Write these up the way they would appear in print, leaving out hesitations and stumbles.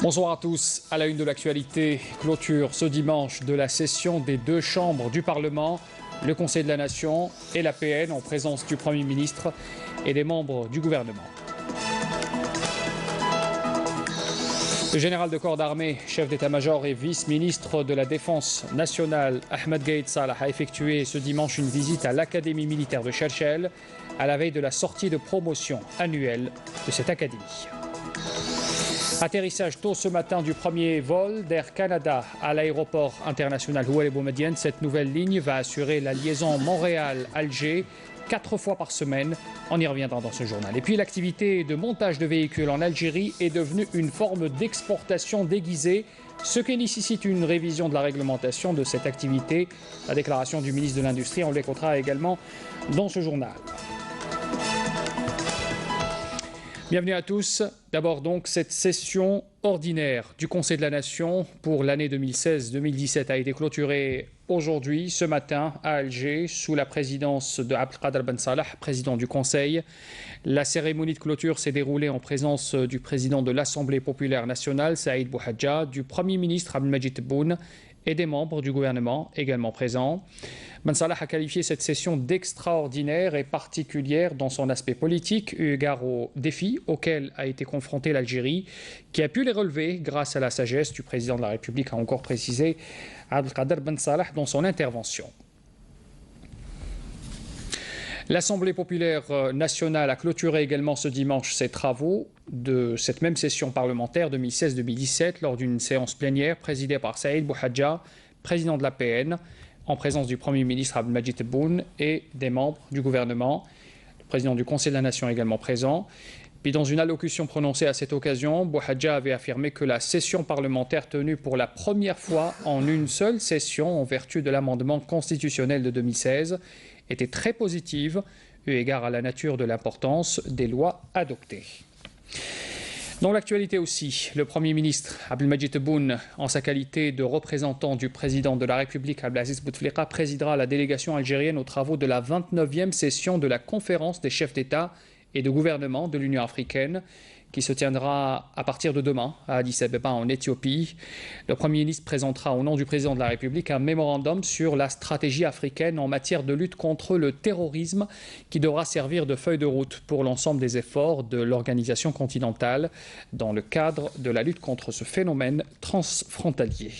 Bonsoir à tous. À la une de l'actualité, clôture ce dimanche de la session des deux chambres du Parlement, le Conseil de la Nation et la PN en présence du Premier ministre et des membres du gouvernement. Le général de corps d'armée, chef d'état-major et vice-ministre de la Défense nationale, Ahmed Gaïd Salah, a effectué ce dimanche une visite à l'Académie militaire de Shelchel à la veille de la sortie de promotion annuelle de cette académie. Atterrissage tôt ce matin du premier vol d'Air Canada à l'aéroport international Houellebou Boumediene. Cette nouvelle ligne va assurer la liaison Montréal-Alger 4 fois par semaine. On y reviendra dans ce journal. Et puis l'activité de montage de véhicules en Algérie est devenue une forme d'exportation déguisée, ce qui nécessite une révision de la réglementation de cette activité. La déclaration du ministre de l'Industrie, on l'écoutera également dans ce journal. Bienvenue à tous. D'abord donc, cette session ordinaire du Conseil de la Nation pour l'année 2016-2017 a été clôturée aujourd'hui, ce matin, à Alger, sous la présidence de Abdelkader Ben Salah, président du Conseil. La cérémonie de clôture s'est déroulée en présence du président de l'Assemblée populaire nationale, Saïd Bouhadja, du Premier ministre Abdelmajid Tebboune et des membres du gouvernement également présents. Ben Salah a qualifié cette session d'extraordinaire et particulière dans son aspect politique, eu égard aux défis auxquels a été confrontée l'Algérie, qui a pu les relever grâce à la sagesse du président de la République, a encore précisé Abdelkader Ben Salah dans son intervention. L'Assemblée populaire nationale a clôturé également ce dimanche ses travaux de cette même session parlementaire 2016-2017 lors d'une séance plénière présidée par Saïd Bouhadja, président de la PN, en présence du Premier ministre Abdelmajid Tebboune et des membres du gouvernement. Le président du Conseil de la Nation également présent. Puis dans une allocution prononcée à cette occasion, Bouhadja avait affirmé que la session parlementaire tenue pour la première fois en une seule session en vertu de l'amendement constitutionnel de 2016 était très positive, eu égard à la nature de l'importance des lois adoptées. Dans l'actualité aussi, le Premier ministre Abdelmajid Tebboune, en sa qualité de représentant du président de la République Abdelaziz Bouteflika, présidera la délégation algérienne aux travaux de la 29e session de la conférence des chefs d'État et de gouvernement de l'Union africaine, qui se tiendra à partir de demain à Addis Abeba en Éthiopie. Le Premier ministre présentera au nom du président de la République un mémorandum sur la stratégie africaine en matière de lutte contre le terrorisme qui devra servir de feuille de route pour l'ensemble des efforts de l'organisation continentale dans le cadre de la lutte contre ce phénomène transfrontalier.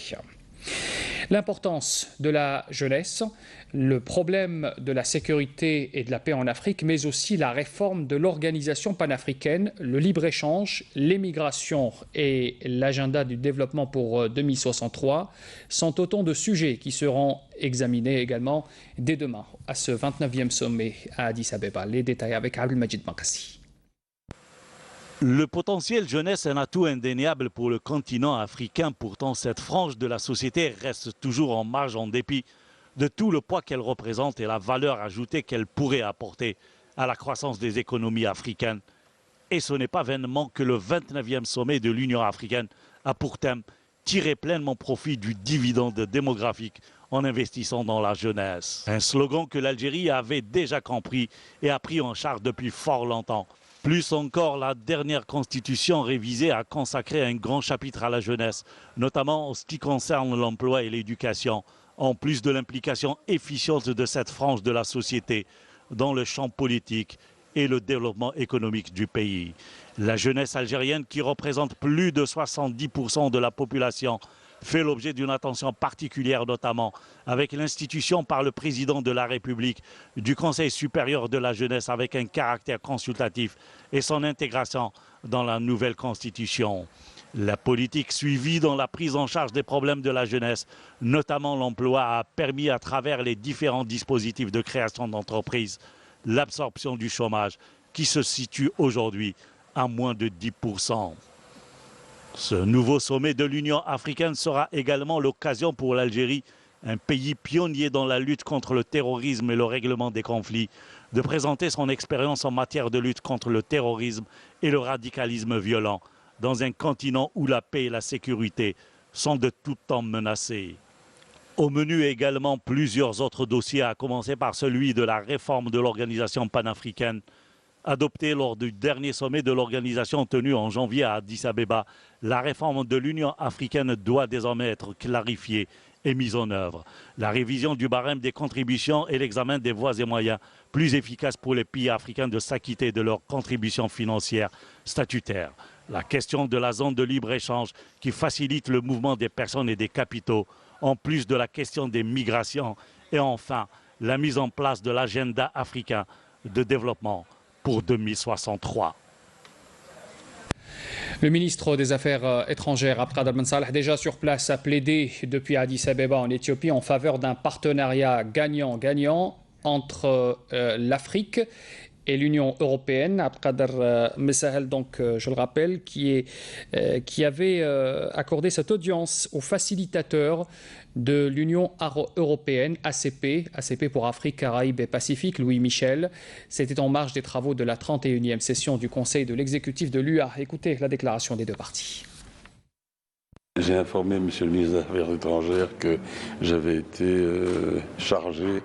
L'importance de la jeunesse, le problème de la sécurité et de la paix en Afrique, mais aussi la réforme de l'organisation panafricaine, le libre-échange, l'émigration et l'agenda du développement pour 2063 sont autant de sujets qui seront examinés également dès demain à ce 29e sommet à Addis Abeba. Les détails avec Abdelmajid Makassi. Le potentiel jeunesse est un atout indéniable pour le continent africain. Pourtant, cette frange de la société reste toujours en marge en dépit de tout le poids qu'elle représente et la valeur ajoutée qu'elle pourrait apporter à la croissance des économies africaines. Et ce n'est pas vainement que le 29e sommet de l'Union africaine a pour thème tirer pleinement profit du dividende démographique en investissant dans la jeunesse. Un slogan que l'Algérie avait déjà compris et a pris en charge depuis fort longtemps. Plus encore, la dernière constitution révisée a consacré un grand chapitre à la jeunesse, notamment en ce qui concerne l'emploi et l'éducation, en plus de l'implication efficiente de cette frange de la société dans le champ politique et le développement économique du pays. La jeunesse algérienne, qui représente plus de 70% de la population, fait l'objet d'une attention particulière, notamment avec l'institution par le président de la République du Conseil supérieur de la jeunesse avec un caractère consultatif et son intégration dans la nouvelle constitution. La politique suivie dans la prise en charge des problèmes de la jeunesse, notamment l'emploi, a permis à travers les différents dispositifs de création d'entreprises l'absorption du chômage qui se situe aujourd'hui à moins de 10%. Ce nouveau sommet de l'Union africaine sera également l'occasion pour l'Algérie, un pays pionnier dans la lutte contre le terrorisme et le règlement des conflits, de présenter son expérience en matière de lutte contre le terrorisme et le radicalisme violent, dans un continent où la paix et la sécurité sont de tout temps menacées. Au menu également plusieurs autres dossiers, à commencer par celui de la réforme de l'organisation panafricaine. Adoptée lors du dernier sommet de l'organisation tenu en janvier à Addis Abeba, la réforme de l'Union africaine doit désormais être clarifiée et mise en œuvre. La révision du barème des contributions et l'examen des voies et moyens plus efficaces pour les pays africains de s'acquitter de leurs contributions financières statutaires. La question de la zone de libre-échange qui facilite le mouvement des personnes et des capitaux, en plus de la question des migrations. Et enfin, la mise en place de l'agenda africain de développement pour 2063. Le ministre des Affaires étrangères, Abdelkader Ben Salah, déjà sur place, a plaidé depuis Addis Abeba en Éthiopie en faveur d'un partenariat gagnant-gagnant entre l'Afrique et l'Union européenne. Abdelkader Ben Salah, donc, je le rappelle, qui avait accordé cette audience au facilitateur de l'Union européenne, ACP pour Afrique, Caraïbes et Pacifique, Louis Michel. C'était en marge des travaux de la 31e session du Conseil de l'exécutif de l'UA. Écoutez la déclaration des deux parties. J'ai informé M. le ministre des Affaires étrangères que j'avais été chargé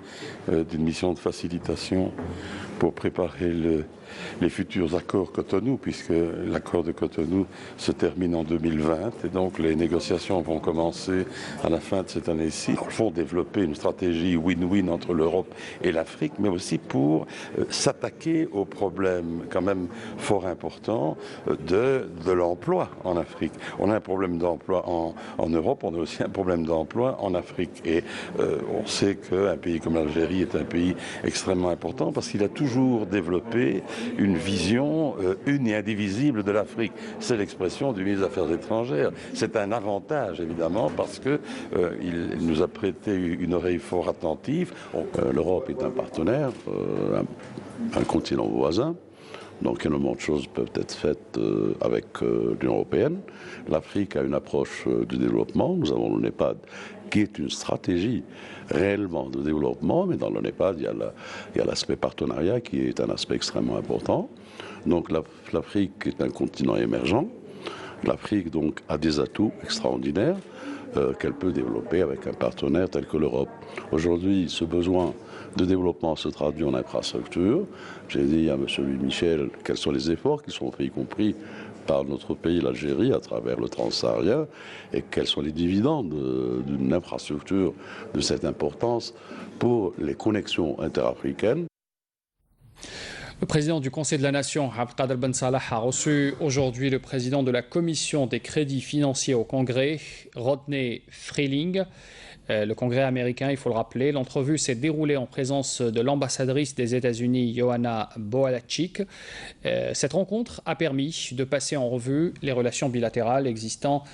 d'une mission de facilitation pour préparer les futurs accords Cotonou, puisque l'accord de Cotonou se termine en 2020 et donc les négociations vont commencer à la fin de cette année-ci. Dans le fond, développer une stratégie win-win entre l'Europe et l'Afrique, mais aussi pour s'attaquer aux problèmes quand même fort importants de l'emploi en Afrique. On a un problème d'emploi en Europe, on a aussi un problème d'emploi en Afrique. Et on sait qu'un pays comme l'Algérie est un pays extrêmement important parce qu'il a toujours développé une vision une et indivisible de l'Afrique. C'est l'expression du ministre des Affaires étrangères. C'est un avantage, évidemment, parce qu'il nous a prêté une oreille fort attentive. L'Europe est un partenaire, un continent voisin. Donc énormément de choses peuvent être faites avec l'Union européenne. L'Afrique a une approche du développement. Nous avons le NEPAD qui est une stratégie réellement de développement, mais dans le NEPAD, il y a l'aspect partenariat qui est un aspect extrêmement important. Donc l'Afrique est un continent émergent. L'Afrique donc a des atouts extraordinaires qu'elle peut développer avec un partenaire tel que l'Europe. Aujourd'hui, ce besoin de développement se traduit en infrastructure. J'ai dit à M. Louis Michel quels sont les efforts qui sont faits, y compris par notre pays, l'Algérie, à travers le transsaharien, et quels sont les dividendes d'une infrastructure de cette importance pour les connexions interafricaines. Le président du Conseil de la Nation, Abdelkader Ben Salah, a reçu aujourd'hui le président de la Commission des crédits financiers au Congrès, Rodney Freeling. Le Congrès américain, il faut le rappeler. L'entrevue s'est déroulée en présence de l'ambassadrice des États-Unis, Johanna Boalachik. Cette rencontre a permis de passer en revue les relations bilatérales existant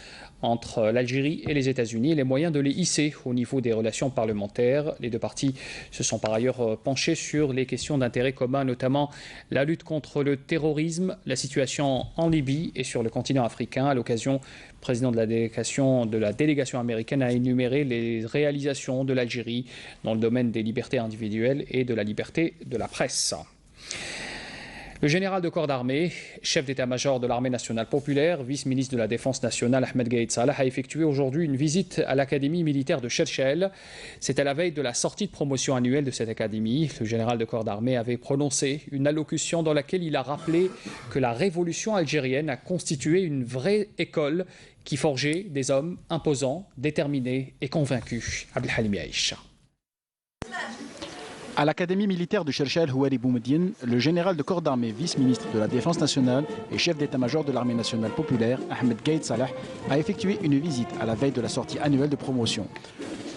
entre l'Algérie et les États-Unis et les moyens de les hisser au niveau des relations parlementaires. Les deux parties se sont par ailleurs penchées sur les questions d'intérêt commun, notamment la lutte contre le terrorisme, la situation en Libye et sur le continent africain. À l'occasion, le président de la délégation américaine a énuméré les réalisations de l'Algérie dans le domaine des libertés individuelles et de la liberté de la presse. Le général de corps d'armée, chef d'état-major de l'armée nationale populaire, vice-ministre de la Défense nationale, Ahmed Gaïd Salah, a effectué aujourd'hui une visite à l'académie militaire de Cherchell. C'était la veille de la sortie de promotion annuelle de cette académie. Le général de corps d'armée avait prononcé une allocution dans laquelle il a rappelé que la révolution algérienne a constitué une vraie école qui forgeait des hommes imposants, déterminés et convaincus. Abdelhalim Yaïch. À l'Académie militaire de Cherchell Houari Boumediene, le général de corps d'armée, vice-ministre de la Défense nationale et chef d'état-major de l'armée nationale populaire, Ahmed Gaïd Salah, a effectué une visite à la veille de la sortie annuelle de promotion.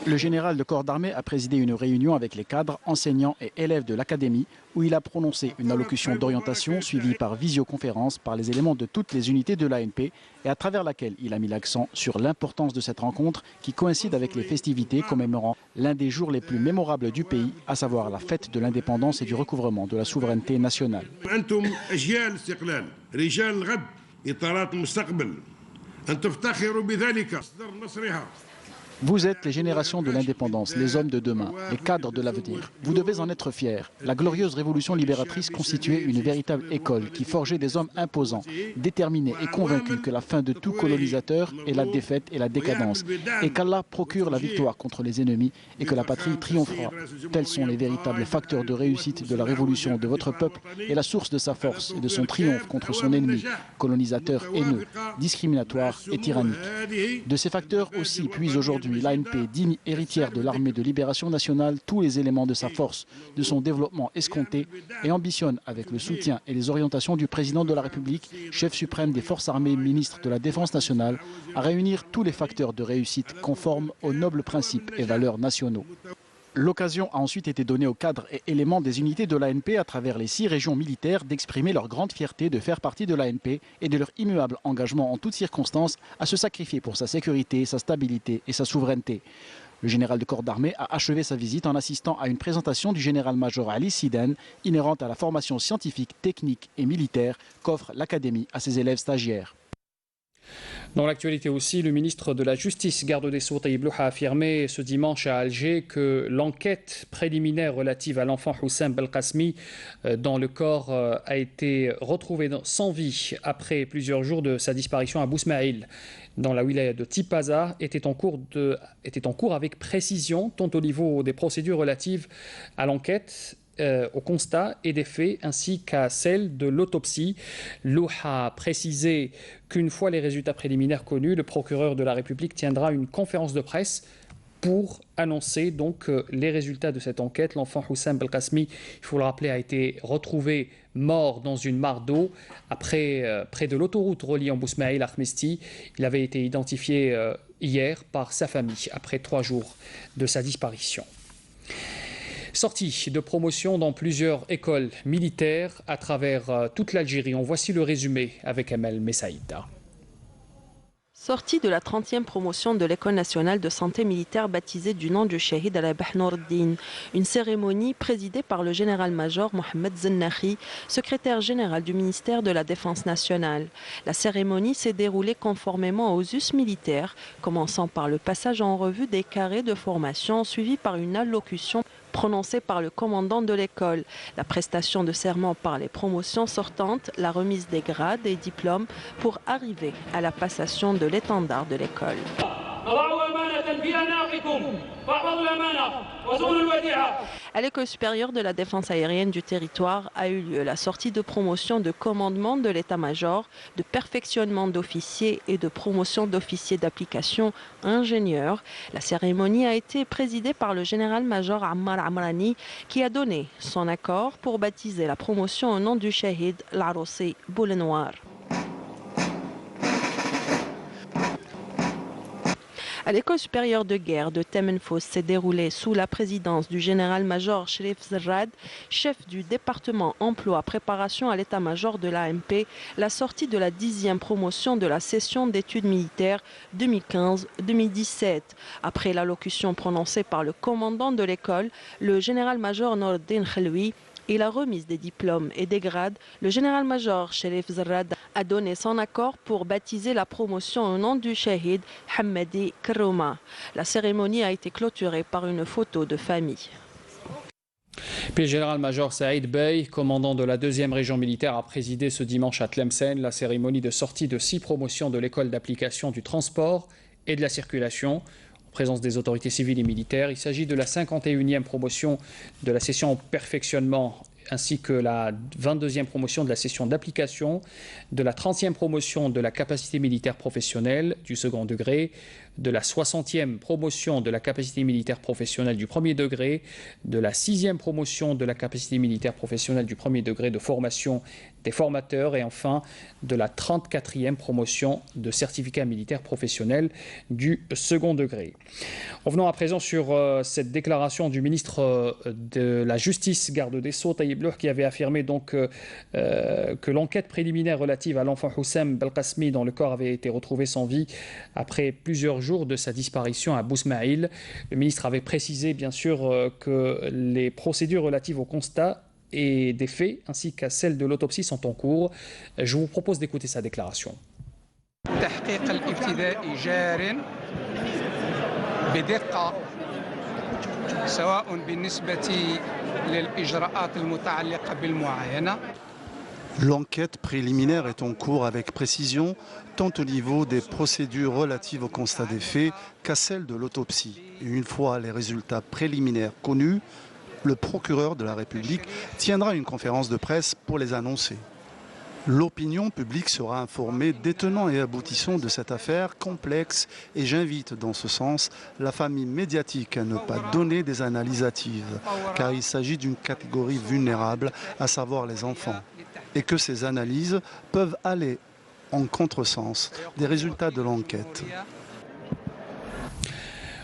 Le général de corps d'armée a présidé une réunion avec les cadres, enseignants et élèves de l'Académie où il a prononcé une allocution d'orientation suivie par visioconférence par les éléments de toutes les unités de l'ANP et à travers laquelle il a mis l'accent sur l'importance de cette rencontre qui coïncide avec les festivités commémorant l'un des jours les plus mémorables du pays, à savoir la fête de l'indépendance et du recouvrement de la souveraineté nationale. Vous êtes les générations de l'indépendance, les hommes de demain, les cadres de l'avenir. Vous devez en être fiers. La glorieuse révolution libératrice constituait une véritable école qui forgeait des hommes imposants, déterminés et convaincus que la fin de tout colonisateur est la défaite et la décadence, et qu'Allah procure la victoire contre les ennemis et que la patrie triomphera. Tels sont les véritables facteurs de réussite de la révolution de votre peuple et la source de sa force et de son triomphe contre son ennemi, colonisateur haineux, discriminatoire et tyrannique. De ces facteurs aussi puise aujourd'hui l'ANP, digne héritière de l'armée de libération nationale, tous les éléments de sa force, de son développement escompté et ambitionne, avec le soutien et les orientations du président de la République, chef suprême des forces armées, ministre de la Défense nationale, à réunir tous les facteurs de réussite conformes aux nobles principes et valeurs nationaux. L'occasion a ensuite été donnée aux cadres et éléments des unités de l'ANP à travers les 6 régions militaires d'exprimer leur grande fierté de faire partie de l'ANP et de leur immuable engagement en toutes circonstances à se sacrifier pour sa sécurité, sa stabilité et sa souveraineté. Le général de corps d'armée a achevé sa visite en assistant à une présentation du général-major Ali Siden, inhérente à la formation scientifique, technique et militaire qu'offre l'Académie à ses élèves stagiaires. Dans l'actualité aussi, le ministre de la Justice, garde des Sceaux, Taïb Louha, a affirmé ce dimanche à Alger que l'enquête préliminaire relative à l'enfant Houssam Belkacmi dont le corps a été retrouvé sans vie après plusieurs jours de sa disparition à Bousmaïl, dans la wilaya de Tipaza, était en cours avec précision, tant au niveau des procédures relatives à l'enquête, au constat et des faits, ainsi qu'à celle de l'autopsie. Louha a précisé qu'une fois les résultats préliminaires connus, le procureur de la République tiendra une conférence de presse pour annoncer donc les résultats de cette enquête. L'enfant Houssam Belkacmi, il faut le rappeler, a été retrouvé mort dans une mare d'eau près de l'autoroute reliant Bousmaïl à Khmesti. Il avait été identifié hier par sa famille après 3 jours de sa disparition. Sortie de promotion dans plusieurs écoles militaires à travers toute l'Algérie. En voici le résumé avec Amel Messaïda. Sortie de la 30e promotion de l'École nationale de santé militaire baptisée du nom du Shahid Al-Abah Nour-Din. Une cérémonie présidée par le général-major Mohamed Zennahi, secrétaire général du ministère de la Défense nationale. La cérémonie s'est déroulée conformément aux us militaires, commençant par le passage en revue des carrés de formation suivi par une allocution prononcée par le commandant de l'école, la prestation de serment par les promotions sortantes, la remise des grades et diplômes pour arriver à la passation de l'étendard de l'école. À l'École supérieure de la défense aérienne du territoire a eu lieu la sortie de promotion de commandement de l'état-major, de perfectionnement d'officiers et de promotion d'officiers d'application ingénieurs. La cérémonie a été présidée par le général-major Ammar Amrani qui a donné son accord pour baptiser la promotion au nom du Shahid Larossi Boulenoir. À l'École supérieure de guerre de Temenfos s'est déroulée sous la présidence du général-major Sherif Zerrad, chef du département emploi préparation à l'état-major de l'AMP, la sortie de la 10e promotion de la session d'études militaires 2015-2017. Après l'allocution prononcée par le commandant de l'école, le général-major Nourdin Kheloui, et la remise des diplômes et des grades, le général-major Sherif Zerrad a donné son accord pour baptiser la promotion au nom du Shahid Hamadi Karouma. La cérémonie a été clôturée par une photo de famille. Puis le général-major Saïd Bey, commandant de la 2e région militaire, a présidé ce dimanche à Tlemcen la cérémonie de sortie de 6 promotions de l'école d'application du transport et de la circulation, présence des autorités civiles et militaires. Il s'agit de la 51e promotion de la session perfectionnement ainsi que la 22e promotion de la session d'application, de la 30e promotion de la capacité militaire professionnelle du second degré, de la 60e promotion de la capacité militaire professionnelle du premier degré, de la 6e promotion de la capacité militaire professionnelle du premier degré de formation des formateurs et enfin de la 34e promotion de certificat militaire professionnel du second degré. Revenons à présent sur cette déclaration du ministre de la Justice, garde des Sceaux, Taïb Louha, qui avait affirmé donc que l'enquête préliminaire relative à l'enfant Houssam Belkacmi dont le corps avait été retrouvé sans vie après plusieurs jours de sa disparition à Bousmaïl. Le ministre avait précisé bien sûr que les procédures relatives au constat et des faits ainsi qu'à celles de l'autopsie sont en cours. Je vous propose d'écouter sa déclaration. بدقة سواء بالنسبة للإجراءات المتعلقة بالمعاينة. L'enquête préliminaire est en cours avec précision, tant au niveau des procédures relatives au constat des faits qu'à celle de l'autopsie. Et une fois les résultats préliminaires connus, le procureur de la République tiendra une conférence de presse pour les annoncer. L'opinion publique sera informée des tenants et aboutissants de cette affaire complexe et j'invite dans ce sens la famille médiatique à ne pas donner des analyses hâtives, car il s'agit d'une catégorie vulnérable, à savoir les enfants, et que ces analyses peuvent aller en contresens des résultats de l'enquête.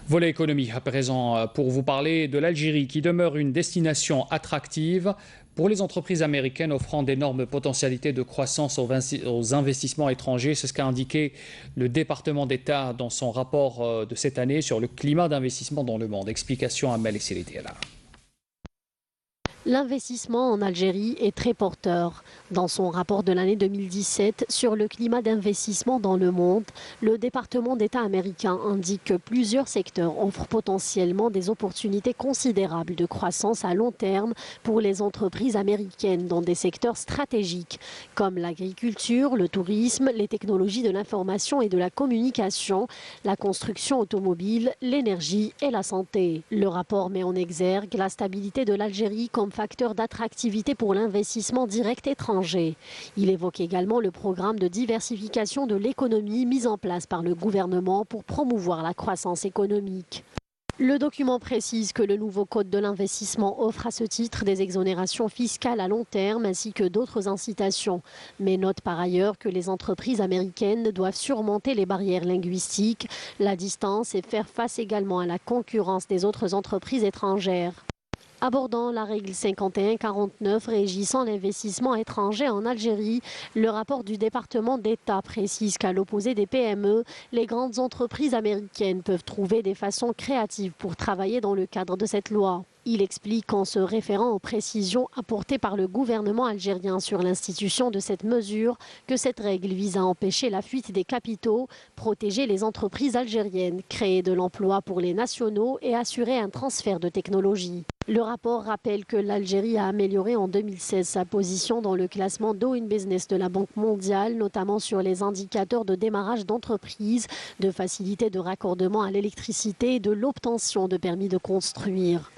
Volet économie à présent pour vous parler de l'Algérie qui demeure une destination attractive pour les entreprises américaines offrant d'énormes potentialités de croissance aux investissements étrangers. C'est ce qu'a indiqué le département d'État dans son rapport de cette année sur le climat d'investissement dans le monde. Explication à Mel Siritela. L'investissement en Algérie est très porteur. Dans son rapport de l'année 2017 sur le climat d'investissement dans le monde, le département d'État américain indique que plusieurs secteurs offrent potentiellement des opportunités considérables de croissance à long terme pour les entreprises américaines dans des secteurs stratégiques comme l'agriculture, le tourisme, les technologies de l'information et de la communication, la construction automobile, l'énergie et la santé. Le rapport met en exergue la stabilité de l'Algérie comme facteur d'attractivité pour l'investissement direct étranger. Il évoque également le programme de diversification de l'économie mis en place par le gouvernement pour promouvoir la croissance économique. Le document précise que le nouveau code de l'investissement offre à ce titre des exonérations fiscales à long terme ainsi que d'autres incitations, mais note par ailleurs que les entreprises américaines doivent surmonter les barrières linguistiques, la distance et faire face également à la concurrence des autres entreprises étrangères. Abordant la règle 5149 régissant l'investissement étranger en Algérie, le rapport du département d'État précise qu'à l'opposé des PME, les grandes entreprises américaines peuvent trouver des façons créatives pour travailler dans le cadre de cette loi. Il explique en se référant aux précisions apportées par le gouvernement algérien sur l'institution de cette mesure que cette règle vise à empêcher la fuite des capitaux, protéger les entreprises algériennes, créer de l'emploi pour les nationaux et assurer un transfert de technologie. Le rapport rappelle que l'Algérie a amélioré en 2016 sa position dans le classement Doing Business de la Banque mondiale, notamment sur les indicateurs de démarrage d'entreprise, de facilité de raccordement à l'électricité et de l'obtention de permis de construire.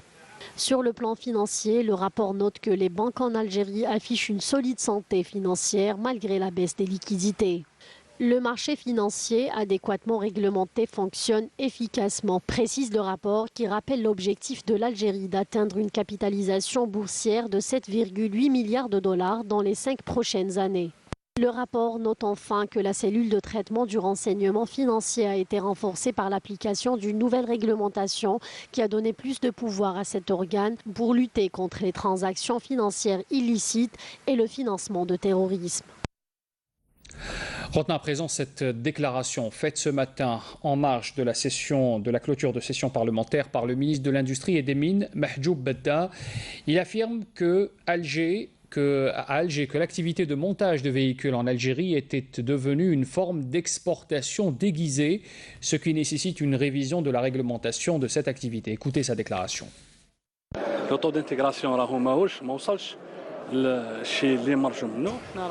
Sur le plan financier, le rapport note que les banques en Algérie affichent une solide santé financière malgré la baisse des liquidités. Le marché financier adéquatement réglementé fonctionne efficacement, précise le rapport qui rappelle l'objectif de l'Algérie d'atteindre une capitalisation boursière de 7,8 milliards de dollars dans les 5 prochaines années. Le rapport note enfin que la cellule de traitement du renseignement financier a été renforcée par l'application d'une nouvelle réglementation qui a donné plus de pouvoir à cet organe pour lutter contre les transactions financières illicites et le financement de terrorisme. Retenons à présent cette déclaration faite ce matin en marge de la clôture de session parlementaire par le ministre de l'Industrie et des Mines, Mahjoub Bedda. Il affirme que l'activité de montage de véhicules en Algérie était devenue une forme d'exportation déguisée, ce qui nécessite une révision de la réglementation de cette activité. Écoutez sa déclaration. Le taux d'intégration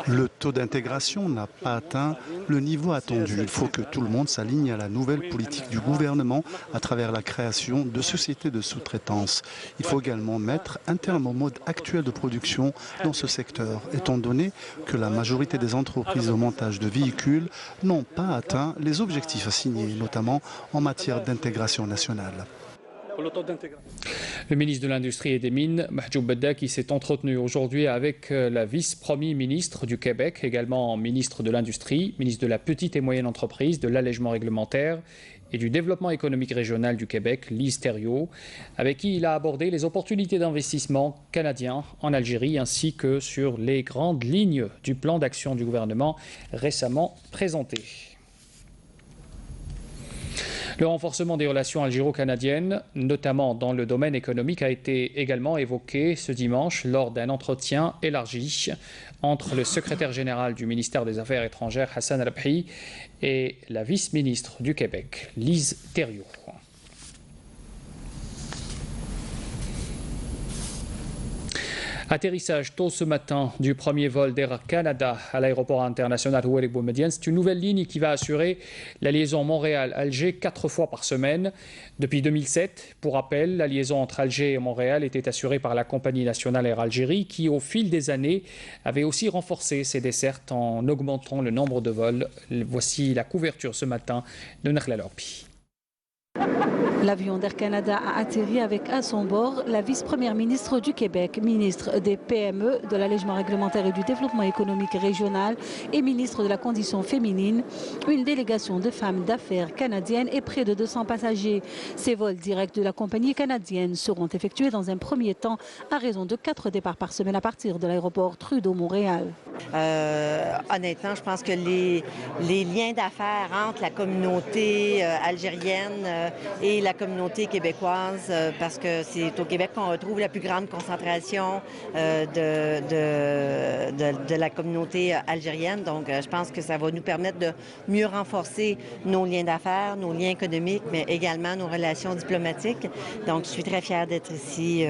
Le taux d'intégration n'a pas atteint le niveau attendu. Il faut que tout le monde s'aligne à la nouvelle politique du gouvernement à travers la création de sociétés de sous-traitance. Il faut également mettre un terme au mode actuel de production dans ce secteur, étant donné que la majorité des entreprises de montage de véhicules n'ont pas atteint les objectifs assignés, notamment en matière d'intégration nationale. Le ministre de l'Industrie et des Mines, Mahjoub Bedda, qui s'est entretenu aujourd'hui avec la vice-premier ministre du Québec, également ministre de l'Industrie, ministre de la Petite et Moyenne Entreprise, de l'Allègement réglementaire et du Développement économique régional du Québec, Lise Thériault, avec qui il a abordé les opportunités d'investissement canadiens en Algérie ainsi que sur les grandes lignes du plan d'action du gouvernement récemment présenté. Le renforcement des relations algéro-canadiennes, notamment dans le domaine économique, a été également évoqué ce dimanche lors d'un entretien élargi entre le secrétaire général du ministère des Affaires étrangères, Hassan Rabhi, et la vice-ministre du Québec, Lise Thériault. Atterrissage tôt ce matin du premier vol d'Air Canada à l'aéroport international Houari Boumediene. C'est une nouvelle ligne qui va assurer la liaison Montréal-Alger 4 fois par semaine. Depuis 2007, pour rappel, la liaison entre Alger et Montréal était assurée par la compagnie nationale Air Algérie qui, au fil des années, avait aussi renforcé ses dessertes en augmentant le nombre de vols. Voici la couverture ce matin de Nakhla Lorbi. L'avion d'Air Canada a atterri avec à son bord la vice-première ministre du Québec, ministre des PME, de l'allègement réglementaire et du développement économique régional et ministre de la condition féminine, une délégation de femmes d'affaires canadiennes et près de 200 passagers. Ces vols directs de la compagnie canadienne seront effectués dans un premier temps à raison de 4 départs par semaine à partir de l'aéroport Trudeau-Montréal. Honnêtement, je pense que les liens d'affaires entre la communauté algérienne et la communauté québécoise, parce que c'est au Québec qu'on retrouve la plus grande concentration de la communauté algérienne. Donc, je pense que ça va nous permettre de mieux renforcer nos liens d'affaires, nos liens économiques, mais également nos relations diplomatiques. Donc, je suis très fière d'être ici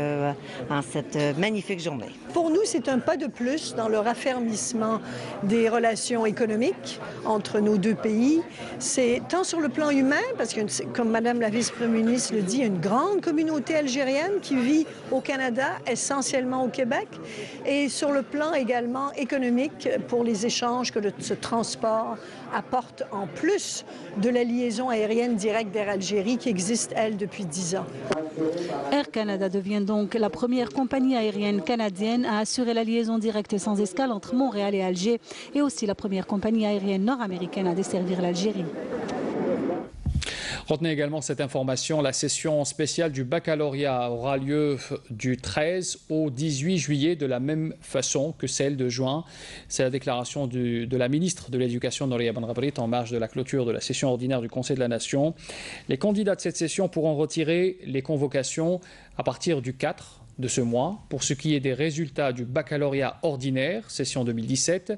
en cette magnifique journée. Pour nous, c'est un pas de plus dans le raffermissement des relations économiques entre nos deux pays. C'est tant sur le plan humain, parce que, comme Madame la vice-première ministre le dit, il y a une grande communauté algérienne qui vit au Canada, essentiellement au Québec, et sur le plan également économique pour les échanges que ce transport apporte en plus de la liaison aérienne directe d'Air Algérie qui existe, elle, depuis 10 ans. Air Canada devient donc la première compagnie aérienne canadienne à assurer la liaison directe sans escale entre Montréal et Alger et aussi la première compagnie aérienne nord-américaine à desservir l'Algérie. Retenez également cette information, la session spéciale du baccalauréat aura lieu du 13 au 18 juillet de la même façon que celle de juin. C'est la déclaration de la ministre de l'Éducation Nouria Benrabrit en marge de la clôture de la session ordinaire du Conseil de la Nation. Les candidats de cette session pourront retirer les convocations à partir du 4 de ce mois pour ce qui est des résultats du baccalauréat ordinaire, session 2017,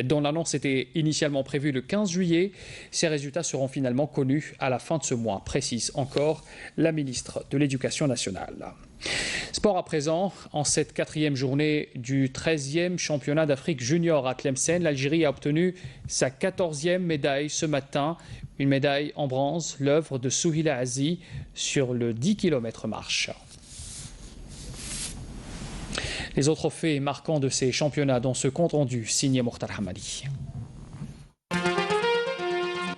dont l'annonce était initialement prévue le 15 juillet. Ces résultats seront finalement connus à la fin de ce mois, précise encore la ministre de l'Éducation nationale. Sport à présent, en cette 4e journée du 13e championnat d'Afrique junior à Tlemcen, l'Algérie a obtenu sa 14e médaille ce matin, une médaille en bronze, l'œuvre de Souhila Azi sur le 10 km marche. Les autres faits marquants de ces championnats dans ce compte rendu signé Mokhtar Hamadi.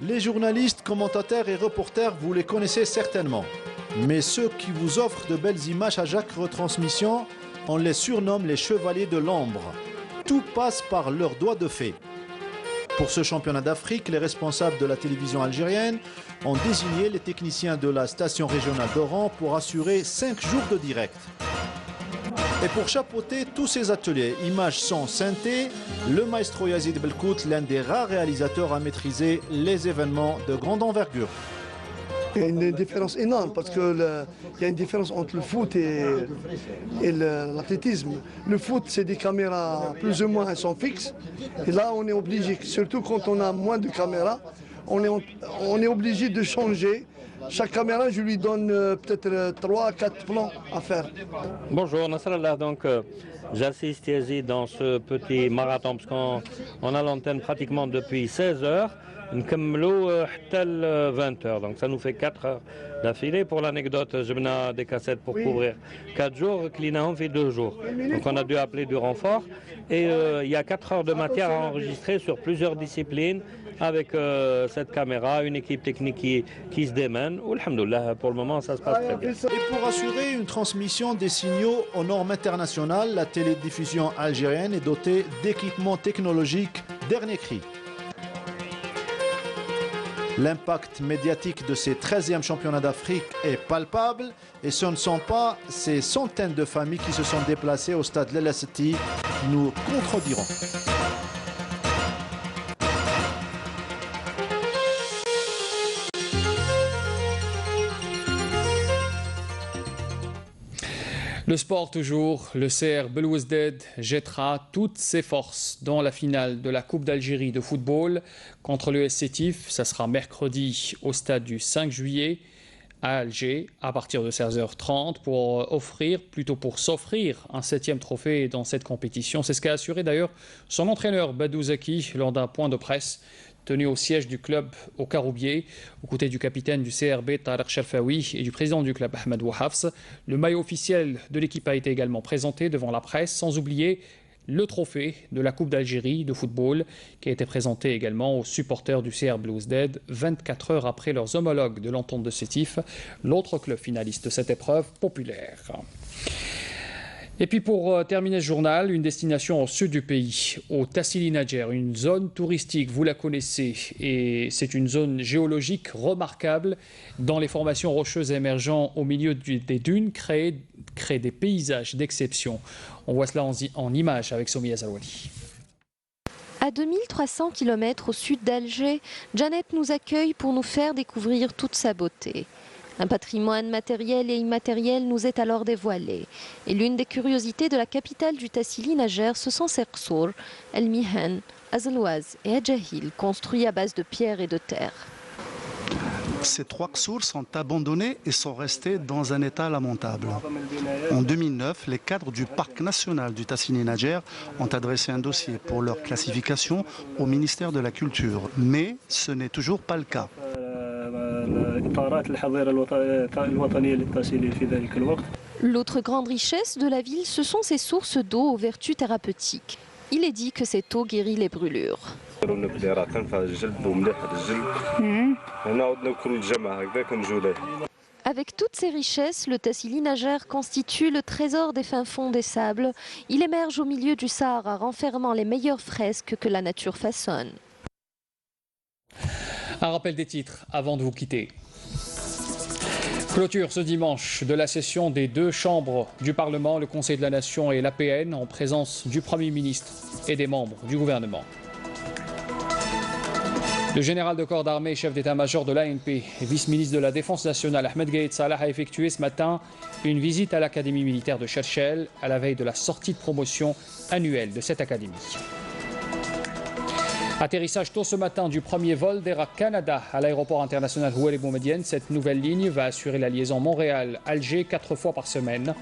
Les journalistes, commentateurs et reporters, vous les connaissez certainement. Mais ceux qui vous offrent de belles images à chaque retransmission, on les surnomme les chevaliers de l'ombre. Tout passe par leurs doigts de fée. Pour ce championnat d'Afrique, les responsables de la télévision algérienne ont désigné les techniciens de la station régionale d'Oran pour assurer 5 jours de direct. Et pour chapeauter tous ces ateliers, images, son, synthé, le maestro Yazid Belkout, l'un des rares réalisateurs à maîtriser les événements de grande envergure. Il y a une différence énorme parce qu'il y a une différence entre le foot et l'athlétisme. Le foot, c'est des caméras plus ou moins, elles sont fixes. Et là, on est obligé, surtout quand on a moins de caméras, on est obligé de changer. Chaque caméra, je lui donne peut-être 3 à 4 plans à faire. Bonjour, Nasrallah. Donc, j'assiste Yazid dans ce petit marathon parce qu'on a l'antenne pratiquement depuis 16 heures. Nkemlo tel 20 heures. Donc, ça nous fait 4 heures d'affilée. Pour l'anecdote, je mets des cassettes pour couvrir 4 jours. Clinaon fait 2 jours. Donc, on a dû appeler du renfort. Et il y a 4 heures de matière à enregistrer sur plusieurs disciplines. Avec cette caméra, une équipe technique qui se démène. Alhamdoulilah, pour le moment, ça se passe très bien. Et pour assurer une transmission des signaux aux normes internationales, la télédiffusion algérienne est dotée d'équipements technologiques dernier cri. L'impact médiatique de ces 13e championnats d'Afrique est palpable et ce ne sont pas ces centaines de familles qui se sont déplacées au stade l'Elhassi qui nous contrediront. Le sport toujours, le CR Belouizdad jettera toutes ses forces dans la finale de la Coupe d'Algérie de football contre le SCTIF. Ça sera mercredi au stade du 5 juillet à Alger à partir de 16h30 pour s'offrir un 7e trophée dans cette compétition. C'est ce qu'a assuré d'ailleurs son entraîneur Badou Zaki lors d'un point de presse tenu au siège du club au Caroubier, aux côtés du capitaine du CRB Tariq Sherfaoui et du président du club Ahmed Wahafs. Le maillot officiel de l'équipe a été également présenté devant la presse, sans oublier le trophée de la Coupe d'Algérie de football qui a été présenté également aux supporters du CR Belouizdad 24 heures après leurs homologues de l'Entente de Sétif, l'autre club finaliste de cette épreuve populaire. Et puis pour terminer ce journal, une destination au sud du pays, au Tassili Nadjer, une zone touristique, vous la connaissez, et c'est une zone géologique remarquable dans les formations rocheuses émergeant au milieu des dunes, crée des paysages d'exception. On voit cela en images avec Somia Zawali. À 2300 km au sud d'Alger, Janet nous accueille pour nous faire découvrir toute sa beauté. Un patrimoine matériel et immatériel nous est alors dévoilé. Et l'une des curiosités de la capitale du Tassili Nadjer, ce sont ses qsour, El Mihan, Azlouaz et Adjahil, construits à base de pierre et de terre. Ces 3 qsours sont abandonnés et sont restés dans un état lamentable. En 2009, les cadres du parc national du Tassili Nadjer ont adressé un dossier pour leur classification au ministère de la Culture. Mais ce n'est toujours pas le cas. L'autre grande richesse de la ville, ce sont ses sources d'eau aux vertus thérapeutiques. Il est dit que cette eau guérit les brûlures. Avec toutes ces richesses, le Tassili Nadjer constitue le trésor des fins fonds des sables. Il émerge au milieu du Sahara, renfermant les meilleures fresques que la nature façonne. Un rappel des titres avant de vous quitter. Clôture ce dimanche de la session des 2 chambres du Parlement, le Conseil de la Nation et l'APN, en présence du Premier ministre et des membres du gouvernement. Le général de corps d'armée, chef d'état-major de l'ANP et vice-ministre de la Défense nationale, Ahmed Gaïd Salah, a effectué ce matin une visite à l'Académie militaire de Cherchell à la veille de la sortie de promotion annuelle de cette académie. Atterrissage tôt ce matin du premier vol d'Air Canada à l'aéroport international Houari Boumediene. Cette nouvelle ligne va assurer la liaison Montréal-Alger 4 fois par semaine.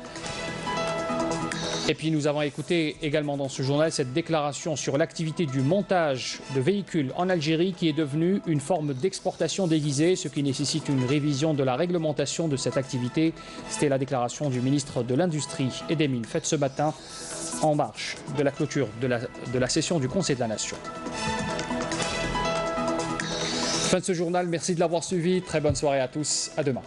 Et puis nous avons écouté également dans ce journal cette déclaration sur l'activité du montage de véhicules en Algérie qui est devenue une forme d'exportation déguisée, ce qui nécessite une révision de la réglementation de cette activité. C'était la déclaration du ministre de l'Industrie et des Mines faite ce matin en marge de la clôture de la session du Conseil de la Nation. Fin de ce journal, merci de l'avoir suivi, très bonne soirée à tous, à demain.